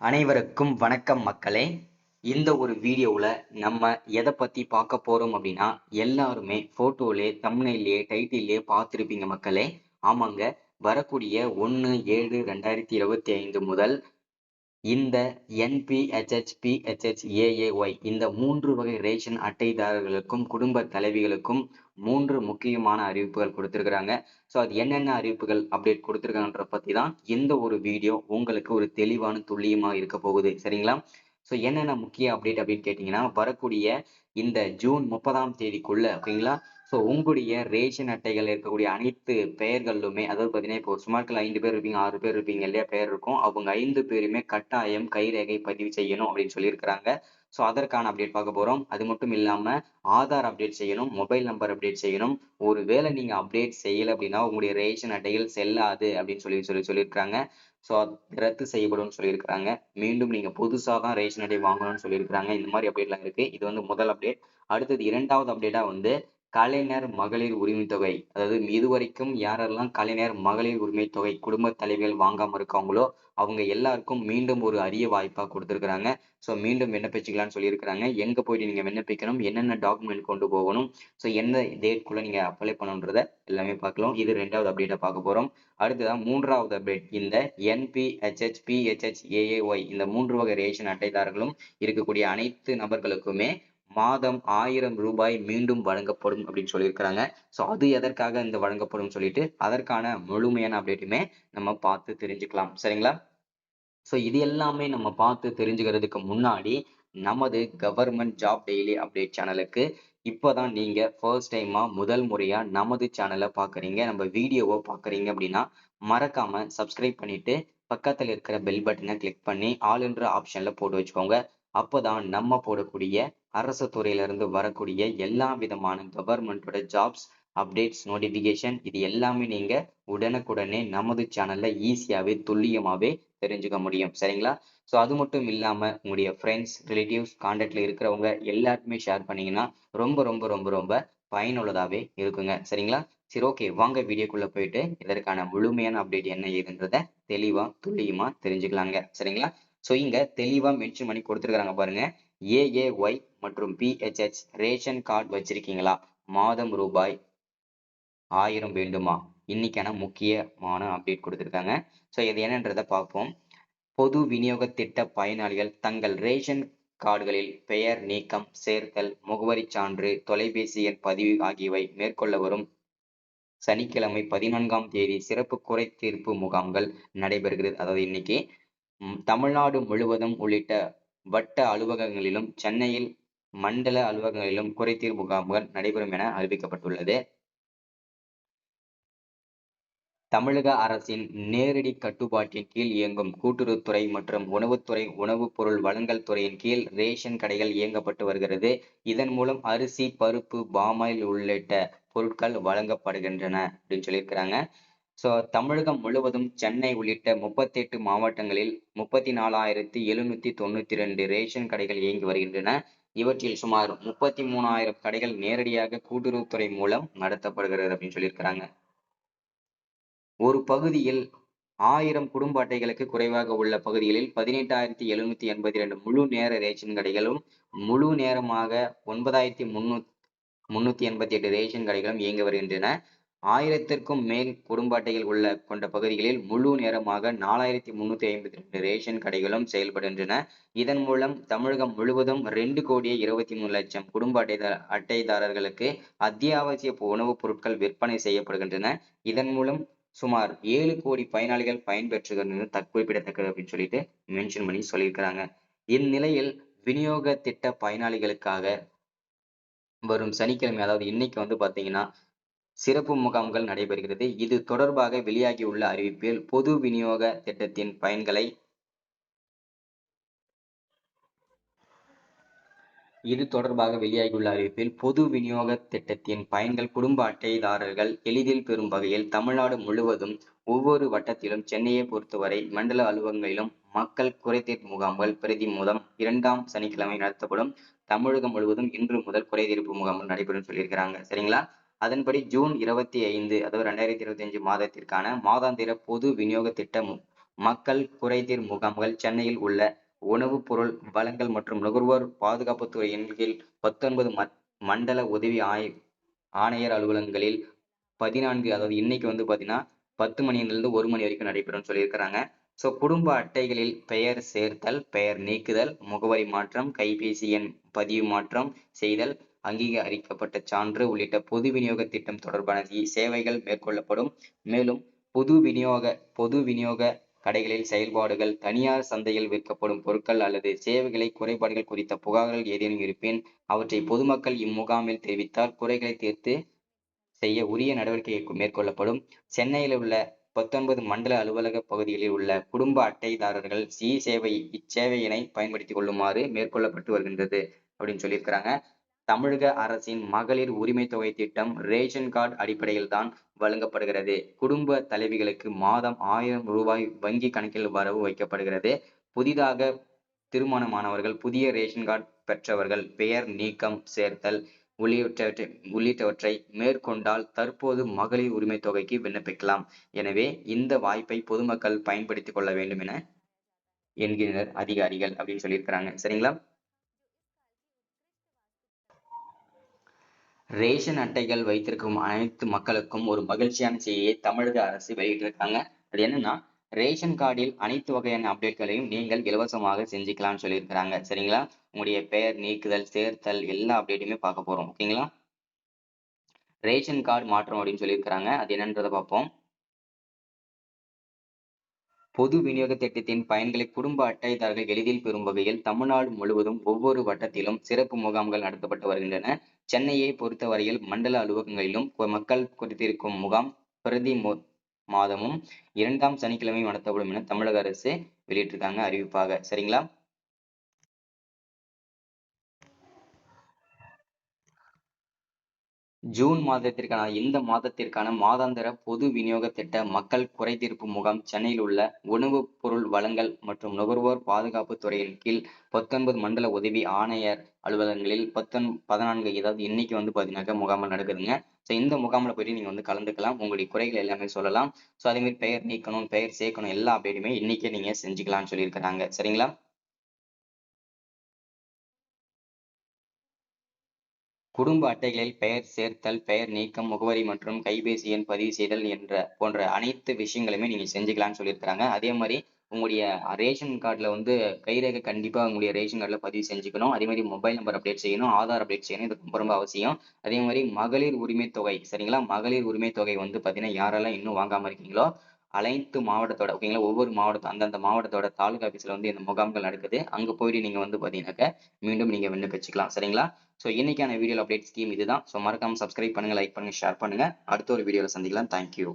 அனைவருக்கும் வணக்கம் மக்களே. இந்த ஒரு வீடியோவில் நம்ம எதை பற்றி பார்க்க போகிறோம் அப்படின்னா, எல்லாருமே ஃபோட்டோலே தம்ப்நெயிலே டைட்டிலே பார்த்துருப்பீங்க மக்களே. ஆமாங்க, வரக்கூடிய 1/7/2025 முதல் இந்த என்பிஹெச்ஹெச், பிஹெச்ஹெச், ஏஏஒய் இந்த 3 வகை ரேஷன் அட்டைதாரர்களுக்கும் குடும்ப தலைவிகளுக்கும் 3 முக்கியமான அறிவிப்புகள் கொடுத்துருக்குறாங்க. ஸோ அது என்னென்ன அறிவிப்புகள் அப்டேட் கொடுத்துருக்காங்கன்ற பற்றி தான் இந்த ஒரு வீடியோ உங்களுக்கு ஒரு தெளிவான துல்லியமாக இருக்க போகுது. சரிங்களா? ஸோ என்னென்ன முக்கிய அப்டேட் அப்படின்னு கேட்டிங்கன்னா, வரக்கூடிய இந்த ஜூன் 30ஆம் தேதிக்குள்ள ஓகேங்களா. ஸோ உங்களுடைய ரேஷன் அட்டைகள் இருக்கக்கூடிய அனைத்து பெயர்களுமே, அதாவது பார்த்தீங்கன்னா, இப்போ சுமார்கள் 5 பேர் இருப்பீங்க, 6 பேர் இருப்பீங்க இல்லையா, பெயர் இருக்கும். அவங்க 5 பேருமே கட்டாயம் கைரேகை பதிவு செய்யணும் அப்படின்னு சொல்லியிருக்கிறாங்க. ஸோ அதற்கான அப்டேட் பார்க்க போறோம். அது மட்டும் இல்லாம ஆதார் அப்டேட் செய்யணும், மொபைல் நம்பர் அப்டேட் செய்யணும். ஒருவேளை நீங்க அப்டேட் செய்யல அப்படின்னா உங்களுடைய ரேஷன் அட்டைகள் செல்லாது அப்படின்னு சொல்லியிருக்கிறாங்க. ஸோ ரத்து செய்யப்படும்னு சொல்லியிருக்கிறாங்க. மீண்டும் நீங்க புதுசா தான் ரேஷன் அட்டை வாங்கணும்னு சொல்லியிருக்கிறாங்க. இந்த மாதிரி அப்டேட்லாம் இருக்கு. இது வந்து முதல் அப்டேட். அடுத்தது 2வது அப்டேட்டா வந்து கலைஞர் மகளிர் உரிமை தொகை, அதாவது இதுவரைக்கும் யாரெல்லாம் கலைஞர் மகளிர் உரிமை தொகை குடும்ப தலைவிகள் வாங்காம இருக்காங்களோ அவங்க எல்லாருக்கும் மீண்டும் ஒரு அரிய வாய்ப்பா கொடுத்திருக்கிறாங்க. ஸோ மீண்டும் விண்ணப்பிச்சுக்கலாம்னு சொல்லியிருக்கிறாங்க. எங்க போயிட்டு நீங்க விண்ணப்பிக்கணும், என்னென்ன டாக்குமெண்ட் கொண்டு போகணும், ஸோ எந்த டேட்குள்ள நீங்க அப்ளை பண்ணணுன்றத எல்லாமே பார்க்கலாம். இது 2வது அப்டேட்டா பார்க்க போறோம். அடுத்ததான் 3வது அப்டேட். இந்த என்பிஹெச்ஹெச், பிஹெச்ஹெச், ஏஏஒய் இந்த 3 வகை ரேஷன் அட்டைதாரர்களும் இருக்கக்கூடிய அனைத்து நபர்களுக்குமே மாதம் 1000 ரூபாய் மீண்டும் வழங்கப்படும் அப்படின்னு சொல்லியிருக்கிறாங்க. ஸோ அது எதற்காக இந்த வழங்கப்படும் சொல்லிட்டு அதற்கான முழுமையான அப்டேட்டுமே நம்ம பார்த்து தெரிஞ்சுக்கலாம். சரிங்களா? ஸோ இது எல்லாமே நம்ம பார்த்து தெரிஞ்சுக்கிறதுக்கு முன்னாடி நமது கவர்மெண்ட் ஜாப் டெய்லி அப்டேட் சேனலுக்கு இப்போதான் நீங்க ஃபர்ஸ்ட் டைமா முதல் முறையா நமது சேனலை பார்க்குறீங்க, நம்ம வீடியோவை பார்க்குறீங்க அப்படின்னா மறக்காம சப்ஸ்கிரைப் பண்ணிட்டு பக்கத்தில் இருக்கிற பெல் பட்டனை கிளிக் பண்ணி ஆல் என்ற ஆப்ஷன்ல போட்டு வச்சுக்கோங்க. அப்போதான் நம்ம போடக்கூடிய அரசு துறையிலிருந்து வரக்கூடிய எல்லா விதமான கவர்மெண்டோட ஜாப்ஸ் அப்டேட்ஸ் நோட்டிபிகேஷன் இது எல்லாமே நீங்க உடனுக்குடனே நமது சேனல்ல ஈஸியாவே துல்லியமாவே தெரிஞ்சுக்க முடியும். சரிங்களா? ஸோ அது மட்டும் இல்லாம உங்களுடைய ஃப்ரெண்ட்ஸ், ரிலேட்டிவ்ஸ், கான்டாக்ட்ல இருக்கிறவங்க எல்லாருக்குமே ஷேர் பண்ணீங்கன்னா ரொம்ப ரொம்ப ரொம்ப ரொம்ப பயனுள்ளதாவே இருக்குங்க. சரிங்களா? சரி, ஓகே, வாங்க வீடியோக்குள்ள போயிட்டு இதற்கான முழுமையான அப்டேட் என்ன ஏதுன்றத தெளிவா துல்லியமா தெரிஞ்சுக்கலாங்க. சரிங்களா? ஸோ இங்க தெளிவா மென்ஷன் பண்ணி கொடுத்துருக்காங்க பாருங்க. ஏஏஒய் மற்றும் பிஹெச்ஹெச் ரேஷன் கார்டு வச்சிருக்கீங்களா? மாதம் ரூபாய் 1000 வேண்டுமா? இன்னைக்கான முக்கியமான அப்டேட் கொடுத்துருக்காங்க. ஸோ இது என்னன்றதை பார்ப்போம். பொது விநியோக திட்ட பயனாளிகள் தங்கள் ரேஷன் கார்டுகளில் பெயர் நீக்கம், சேர்த்தல், முகவரி சான்று, தொலைபேசி எண் பதிவு ஆகியவை மேற்கொள்ள வரும் சனிக்கிழமை 14ஆம் தேதி சிறப்பு குறை தீர்ப்பு முகாம்கள் நடைபெறுகிறது. அதாவது இன்னைக்கு தமிழ்நாடு முழுவதும் உள்ளிட்ட வட்ட அலுவலகங்களிலும் சென்னையில் மண்டல அலுவலகங்களிலும் குறைதீர் முகாம்கள் நடைபெறும் என அறிவிக்கப்பட்டுள்ளது. தமிழக அரசின் நேரடி கட்டுப்பாட்டின் கீழ் இயங்கும் கூட்டுறவுத்துறை மற்றும் உணவுத்துறை உணவுப் பொருள் வழங்கல் துறையின் கீழ் ரேஷன் கடைகள் இயங்கப்பட்டு வருகிறது. இதன் மூலம் அரிசி, பருப்பு, பாமாயில் உள்ளிட்ட பொருட்கள் வழங்கப்படுகின்றன அப்படின்னு சொல்லியிருக்கிறாங்க. ஸோ தமிழகம் முழுவதும் சென்னை உள்ளிட்ட 38 மாவட்டங்களில் 34,792 ரேஷன் கடைகள் இயங்கி வருகின்றன. இவற்றில் சுமார் 33,000 கடைகள் நேரடியாக கூட்டுறவுத்துறை மூலம் நடத்தப்படுகிறது அப்படின்னு சொல்லியிருக்கிறாங்க. ஒரு பகுதியில் 1000 குடும்ப அட்டைகளுக்கு குறைவாக உள்ள பகுதிகளில் 18,782 முழு நேர ரேஷன் கடைகளும், முழு நேரமாக 9,388 ரேஷன் கடைகளும் இயங்கி வருகின்றன. 1000த்திற்கும் மேல் குடும்ப அட்டைகள் கொண்ட பகுதிகளில் முழு நேரமாக 4,352 ரேஷன் கடைகளும் செயல்படுகின்றன. இதன் மூலம் தமிழகம் முழுவதும் 2,23,00,000 குடும்ப அட்டைதாரர்களுக்கு அத்தியாவசிய உணவுப் பொருட்கள் விற்பனை செய்யப்படுகின்றன. இதன் மூலம் சுமார் 7 கோடி பயனாளிகள் பயன்பெற்றுகிறது குறிப்பிடத்தக்கது அப்படின்னு சொல்லிட்டு மென்ஷன் பண்ணி சொல்லியிருக்கிறாங்க. இந்நிலையில் விநியோக திட்ட பயனாளிகளுக்காக வரும் சனிக்கிழமை, அதாவது இன்னைக்கு வந்து பாத்தீங்கன்னா சிறப்பு முகாம்கள் நடைபெறுகிறது. இது தொடர்பாக வெளியாகியுள்ள அறிவிப்பில் பொது விநியோக திட்டத்தின் பயன்களை இது தொடர்பாக வெளியாகியுள்ள அறிவிப்பில் பொது விநியோக திட்டத்தின் பயன்கள் குடும்ப அட்டைதாரர்கள் எளிதில் பெறும் வகையில் தமிழ்நாடு முழுவதும் ஒவ்வொரு வட்டத்திலும் சென்னையை பொறுத்தவரை மண்டல அலுவலகங்களிலும் மக்கள் குறைதீர் முகாம்கள் பிரதி முதல் 2ஆம் சனிக்கிழமை நடத்தப்படும். தமிழகம் முழுவதும் இன்று முதல் குறைதீர்ப்பு முகாம்கள் நடைபெறும் சொல்லியிருக்கிறாங்க. சரிங்களா? அதன்படி ஜூன் 25, அதாவது 2025 மாதத்திற்கான மாதாந்திர பொது விநியோக திட்டம் மக்கள் குறைதீர் முகாம்கள் சென்னையில் உள்ள உணவுப் பொருள் வழங்கல் மற்றும் நுகர்வோர் பாதுகாப்புத்துறையின் கீழ் 19 மண்டல உதவி ஆணையர் அலுவலகங்களில் 14, அதாவது இன்னைக்கு வந்து பாத்தீங்கன்னா 10 மணியிலிருந்து 1 மணி வரைக்கும் நடைபெறும் சொல்லியிருக்கிறாங்க. சோ குடும்ப அட்டைகளில் பெயர் சேர்த்தல், பெயர் நீக்குதல், முகவரி மாற்றம், கைபேசி எண் பதிவு மாற்றம் செய்தல், அங்கீகரிக்கப்பட்ட சான்று உள்ளிட்ட பொது விநியோக திட்டம் தொடர்பான சேவைகள் மேற்கொள்ளப்படும். மேலும் பொது விநியோக கடைகளில் செயல்பாடுகள், தனியார் சந்தையில் விற்கப்படும் பொருட்கள் அல்லது சேவைகளை குறைபாடுகள் குறித்த புகார்கள் ஏதேனும் இருப்பின் அவற்றை பொதுமக்கள் இம்முகாமில் தெரிவித்தால் குறைகளை தீர்த்து செய்ய உரிய நடவடிக்கை மேற்கொள்ளப்படும். சென்னையில் உள்ள 19 மண்டல அலுவலக பகுதிகளில் உள்ள குடும்ப அட்டைதாரர்கள் இச்சேவையினை பயன்படுத்திக் கொள்ளுமாறு மேற்கொள்ளப்பட்டு வருகின்றது அப்படின்னு சொல்லியிருக்கிறாங்க. தமிழக அரசின் மகளிர் உரிமை தொகை திட்டம் ரேஷன் கார்டு அடிப்படையில் தான் வழங்கப்படுகிறது. குடும்ப தலைவிகளுக்கு மாதம் 1000 ரூபாய் வங்கி கணக்கில் வரவு வைக்கப்படுகிறது. புதிதாக திருமணமானவர்கள், புதிய ரேஷன் கார்டு பெற்றவர்கள் பெயர் நீக்கம், சேர்த்தல் உள்ளிட்டவற்றை மேற்கொண்டால் தற்போது மகளிர் உரிமை தொகைக்கு விண்ணப்பிக்கலாம். எனவே இந்த வாய்ப்பை பொதுமக்கள் பயன்படுத்திக் கொள்ள வேண்டும் என என்கின்றனர் அதிகாரிகள் அப்படின்னு சொல்லியிருக்கிறாங்க. சரிங்களா? ரேஷன் அட்டைகள் வைத்திருக்கும் அனைத்து மக்களுக்கும் ஒரு மகிழ்ச்சியான செய்தியை தமிழக அரசு வெளியிட்டிருக்காங்க. அது என்னன்னா, ரேஷன் கார்டில் அனைத்து வகையான அப்டேட்களையும் நீங்கள் இலவசமாக செஞ்சுக்கலாம்னு சொல்லியிருக்கிறாங்க. சரிங்களா? உங்களுடைய பெயர் நீக்குதல், சேர்த்தல் எல்லா அப்டேட்டுமே பார்க்க போறோம். ஓகேங்களா? ரேஷன் கார்டு மாற்றம் அப்படின்னு சொல்லியிருக்கிறாங்க. அது என்னன்றதை பார்ப்போம். பொது விநியோக திட்டத்தின் பயன்களை குடும்ப அட்டைதாரர்கள் எளிதில் பெறும் வகையில் தமிழ்நாடு முழுவதும் ஒவ்வொரு வட்டத்திலும் சிறப்பு முகாம்கள் நடத்தப்பட்டு வருகின்றன. சென்னையை பொறுத்தவரையில் மண்டல அலுவலகங்களிலும் மக்கள் குறித்திருக்கும் முகாம் பிரதி மாதமும் 2ஆம் சனிக்கிழமை நடத்தப்படும் என தமிழக அரசு வெளியிட்டிருக்காங்க அறிவிப்பாக. சரிங்களா? ஜூன் மாதத்திற்கான இந்த மாதத்திற்கான மாதாந்திர பொது விநியோக திட்ட மக்கள் குறைதீர்ப்பு முகாம் சென்னையில் உள்ள உணவுப் பொருள் வழங்கல் மற்றும் நுகர்வோர் பாதுகாப்பு துறையின் கீழ் 19 மண்டல உதவி ஆணையர் அலுவலகங்களில் 14, அதாவது இன்னைக்கு வந்து பாத்தீங்கன்னாக்கா முகாமல் நடக்குதுங்க. ஸோ இந்த முகாமில் போயிட்டு நீங்க வந்து கலந்துக்கலாம். உங்களுடைய குறைகள் எல்லாமே சொல்லலாம். ஸோ அதே மாதிரி பெயர் நீக்கணும், பெயர் சேர்க்கணும் எல்லா அப்டேட்டுமே இன்னைக்கே நீங்க செஞ்சுக்கலாம்னு சொல்லியிருக்கிறாங்க. சரிங்களா? குடும்ப அட்டைகளில் பெயர் சேர்த்தல், பெயர் நீக்கம், முகவரி மற்றும் கைபேசி எண் பதிவு செய்தல் போன்ற அனைத்து விஷயங்களுமே நீங்க செஞ்சுக்கலாம்னு சொல்லியிருக்கிறாங்க. அதே மாதிரி உங்களுடைய ரேஷன் கார்டுல வந்து கைரேகை கண்டிப்பா உங்களுடைய ரேஷன் கார்டுல பதிவு செஞ்சுக்கணும். அதே மாதிரி மொபைல் நம்பர் அப்டேட் செய்யணும், ஆதார் அப்டேட் செய்யணும். இது ரொம்ப ரொம்ப அவசியம். அதே மாதிரி மகளிர் உரிமை தொகை, சரிங்களா? மகளிர் உரிமை தொகை வந்து பாத்தீங்கன்னா யாரெல்லாம் இன்னும் வாங்காம இருக்கீங்களோ அனைத்து மாவட்டத்தோட, ஓகேங்களா, ஒவ்வொரு மாவட்டம் அந்தந்த மாவட்டத்தோட தாலுகா ஆபீஸ்ல வந்து இந்த முகாம்கள் நடக்குது. அங்க போயிட்டு நீங்க வந்து பாத்தீங்கன்னாக்க மீண்டும் நீங்க விண்ணப்பிச்சுக்கலாம். சரிங்களா? ஸோ இன்னைக்கான வீடியோ அப்டேட் ஸ்கீம் இதுதான். ஸோ மறக்காம சப்ஸ்கிரைப் பண்ணுங்க, லைக் பண்ணுங்க, ஷேர் பண்ணுங்க. அடுத்த ஒரு வீடியோல சந்திக்கலாம். தேங்க்யூ.